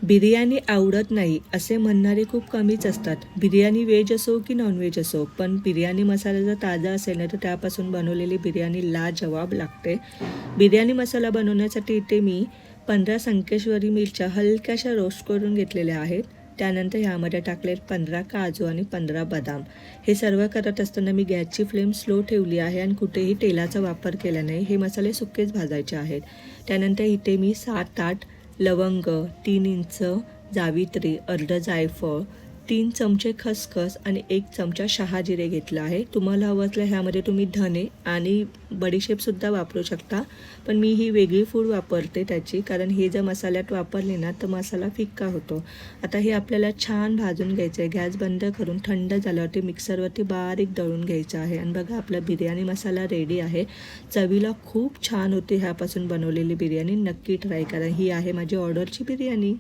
बिर्याणी आवडत नाही असे म्हणणारे खूप कमीच असतात. बिर्याणी व्हेज असो की नॉनव्हेज असो, पण बिर्याणी मसाला जर ताजा असेल ना तर त्यापासून बनवलेली बिर्याणी लाजवाब लागते. बिर्याणी मसाला बनवण्यासाठी इथे मी 15 संकेश्वरी मिरच्या हलक्याशा रोस्ट करून घेतलेल्या आहेत. त्यानंतर ह्यामध्ये टाकले 15 काजू आणि 15 बदाम. हे सर्व करत असताना मी गॅसची फ्लेम स्लो ठेवली आहे आणि कुठेही तेलाचा वापर केला नाही. हे मसाले सुकेच भाजायचे आहेत. त्यानंतर इथे मी 7-8 लवंग, 3 इंच जावित्री, अर्ध जायफळ, 3 चमचे खसखस आणि 1 चमचा शहाजिरे घेतला आहे. तुम्हाला हवं असलं ह्यामध्ये तुम्ही धने आणि बडीशेपसुद्धा वापरू शकता, पण मी ही वेगळी फूड वापरते त्याची, कारण हे जर मसाल्यात वापरले ना तर मसाला फिक्का होतो. आता हे आपल्याला छान भाजून घ्यायचं आहे. गॅस बंद करून थंड झाल्यावरती मिक्सरवरती बारीक दळून घ्यायचं आहे. आणि बघा आपला बिर्याणी मसाला रेडी आहे. चवीला खूप छान होते ह्यापासून बनवलेली बिर्याणी. नक्की ट्राय करा. ही आहे माझी ऑर्डरची बिर्याणी.